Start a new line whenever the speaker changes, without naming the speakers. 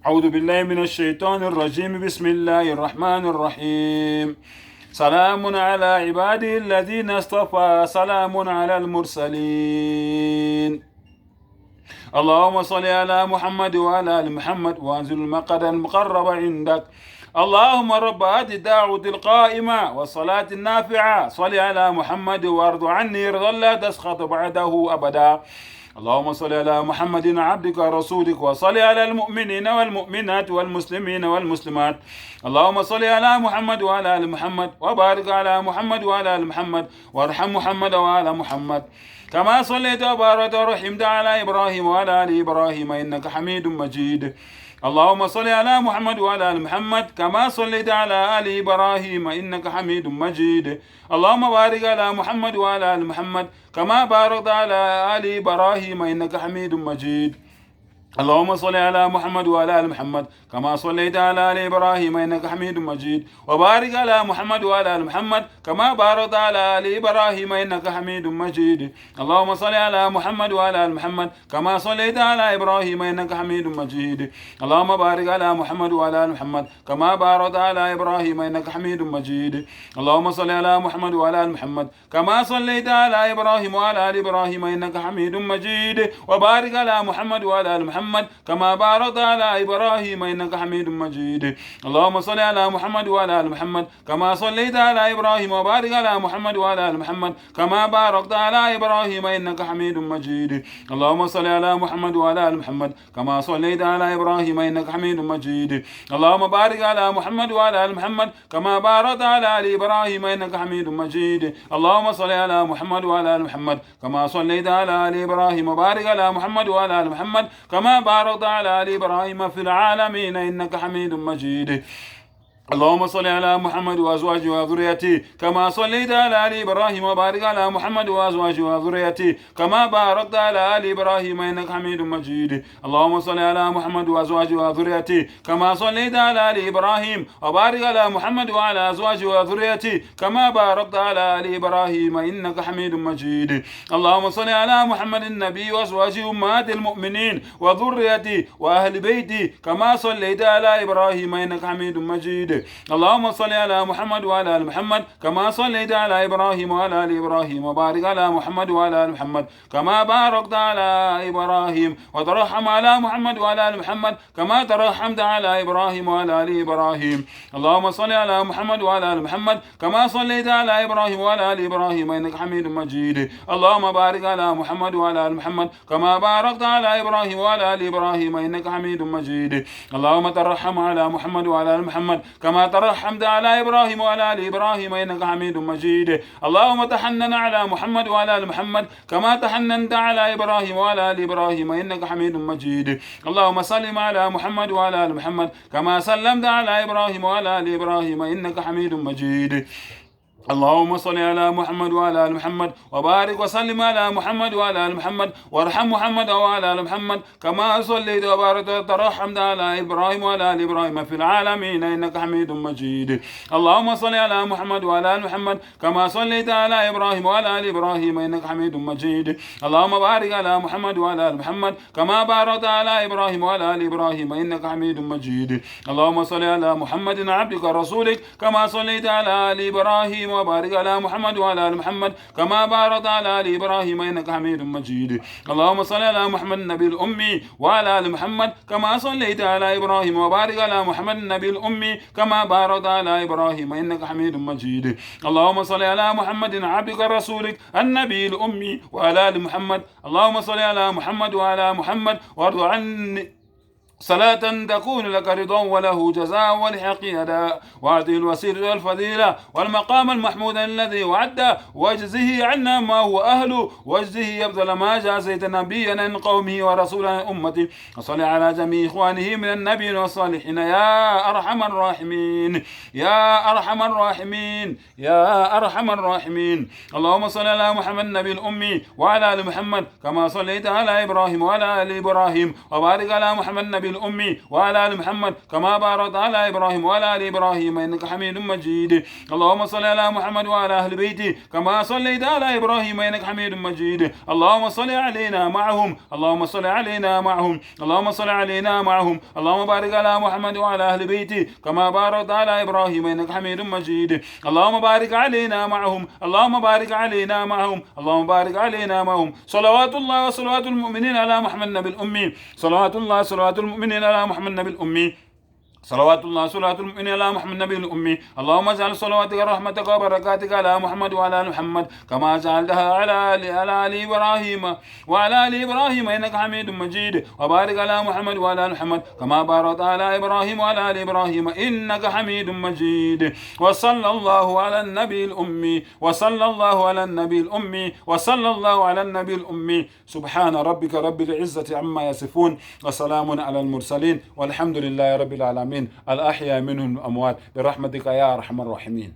أعوذ بالله من الشيطان الرجيم. بسم الله الرحمن الرحيم. سلام على عباده الذين اصطفى، سلام على المرسلين. اللهم صل على محمد وعلى آل محمد وأنزل المقعد المقرب عندك. اللهم رب هذه الدعوة القائمة والصلاة النافعة، صل على محمد وارض عني رضا لا تسخط بعده أبدا. اللهم صل على محمد عبدك ورسولك، وصل على المؤمنين والمؤمنات والمسلمين والمسلمات. اللهم صل على محمد وعلى آل محمد، وبارك على محمد وعلى آل محمد، وارحم محمد وعلى محمد كما صليت وباركت ورحمت على إبراهيم وعلى آل إبراهيم إنك حميد مجيد. اللهم صل على محمد وعلى آل محمد كما صليت على آل إبراهيم إنك حميد مجيد. اللهم بارك على محمد وعلى آل محمد كما باركت على آل إبراهيم إنك حميد مجيد. اللهم صل على محمد وعلى آل محمد كما صليت على آل إبراهيم إنك حميد مجيد. وبارك على محمد وعلى آل محمد كما باركت على آل إبراهيم إنك حميد مجيد. اللهم صل على محمد وعلى آل محمد كما صليت على إبراهيم إنك حميد مجيد. اللهم بارك على محمد وعلى آل محمد كما باركت على إبراهيم إنك حميد مجيد. اللهم صل على محمد وعلى آل محمد كما صليت على إبراهيم وعلى آل إبراهيم إنك حميد مجيد. وبارك على محمد وعلى آل محمد كما باركت على إبراهيم إنك حميد مجيد. اللهم صل على محمد وعلى آل محمد كما صليت على إبراهيم، وبارك على محمد وعلى آل محمد كما باركت على إبراهيم إنك حميد مجيد. اللهم صل على محمد وعلى آل محمد كما صليت على إبراهيم إنك حميد مجيد. اللهم بارك على محمد وعلى آل محمد كما باركت على آل إبراهيم إنك حميد مجيد. اللهم صل على محمد وعلى آل محمد كما صليت على آل إبراهيم، وبارك على محمد وعلى آل محمد كما باركت على آل إبراهيم في العالمين إنك حميد مجيد. اللهم صل على محمد وأزواجه وذريته كما صليت على آل إبراهيم، وبارك على محمد وأزواجه وذريته كما باركت على آل إبراهيم إنك حميد مجيد. اللهم صل على محمد وأزواجه وذريته كما صليت على آل إبراهيم، وبارك على محمد وعلى أزواجه وذريته كما باركت على آل إبراهيم إنك حميد مجيد. اللهم صل على محمد النبي وأزواجه أمهات المؤمنين وذريته وأهل بيته كما صليت على إبراهيم إنك حميد مجيد. اللهم صل على محمد وعلى آل محمد كما صليت على إبراهيم وعلى آل إبراهيم، وبارك على محمد وعلى آل محمد كما باركت على إبراهيم، وترحم على محمد وعلى آل محمد كما ترحمت على إبراهيم وعلى آل إبراهيم. اللهم صل على محمد وعلى آل محمد كما صليت على إبراهيم وعلى آل إبراهيم إنك حميد مجيد. اللهم بارك على محمد وعلى آل محمد كما باركت على إبراهيم وعلى آل إبراهيم إنك حميد مجيد. اللهم ترحم على محمد وعلى آل محمد كما ترحمت على إبراهيم وعلى آل إبراهيم إنك حميد مجيد. اللهم تحنن على محمد وعلى آل محمد كما تحننت على إبراهيم وعلى آل إبراهيم إنك حميد مجيد. اللهم سلم على محمد وعلى آل محمد كما سلمت على إبراهيم وعلى آل إبراهيم إنك حميد مجيد. اللهم صل على محمد وعلى آل محمد، وبارك وسلم على محمد وعلى آل محمد، وارحم محمد وعلى آل محمد كما صليت وباركت وترحمت على إبراهيم وعلى آل إبراهيم في العالمين إنك حميد مجيد. اللهم صل على محمد وعلى آل محمد كما صليت على إبراهيم وعلى آل إبراهيم إنك حميد مجيد. اللهم بارك على محمد وعلى آل محمد كما باركت على إبراهيم وعلى آل إبراهيم إنك حميد مجيد. اللهم صل على محمد عبدك ورسولك كما صليت على آل إبراهيم، وبارك على محمد وعلى آل محمد كما باركت على آل إبراهيم إنك حميد مجيد. اللهم صل على محمد النبي الأمي وعلى آل محمد كما صليت على إبراهيم، وبارك على محمد النبي الأمي كما باركت على إبراهيم إنك حميد مجيد. اللهم صل على محمد عبدك ورسولك النبي الأمي وعلى آل محمد. اللهم صل على محمد وعلى محمد وارض عني صلاة تكون لك رضا وله جزاء ولحق أداء، وأعطه الوسيلة والفضيلة والمقام المحمود الذي وعده، واجزه عنا ما هو أهله، واجزه يبذل ما جازيت نبيا عن قومه ورسولا عن أمته. وصل على جميع إخوانه من النبيين والصالحين يا أرحم الراحمين يا أرحم الراحمين يا أرحم الراحمين. اللهم صل على محمد النبي الأمي وعلى آل محمد كما صليت على إبراهيم وعلى آل إبراهيم، وبارك على محمد النبي النبي الأمي وعلى آل محمد كما باركت على إبراهيم وعلى آل إبراهيم إنك حميد مجيد. اللهم صل على محمد وعلى أهل بيته كما صليت على إبراهيم إنك حميد مجيد. اللهم صل علينا معهم، اللهم صل علينا معهم، اللهم صل علينا معهم. اللهم بارك على محمد وعلى أهل بيته كما باركت على إبراهيم إنك حميد مجيد. اللهم بارك علينا معهم، اللهم بارك علينا معهم، اللهم بارك علينا معهم. صلوات الله وصلوات المؤمنين على محمد النبي الأمي، صلوات الله صلوات المؤمنين على محمد النبي الأمي، صلوات الله صلوات المؤمنين على محمد النبي الأمي. اللهم اجعل صلواتك رحمتك وبركاتك على محمد وعلى آل محمد كما جعلتها على آل إبراهيم وعلى آل إبراهيم إنك حميد مجيد. وبارك على محمد وعلى آل محمد كما باركت على إبراهيم وعلى آل إبراهيم إنك حميد مجيد. وصلى الله على النبي الأمي، وصلى الله على النبي الأمي، وصلى الله على النبي الأمي. سبحان ربك رب العزة عما يصفون وسلام على المرسلين والحمد لله رب العالمين. الأحياء منهم الأموات برحمتك يا أرحم الراحمين.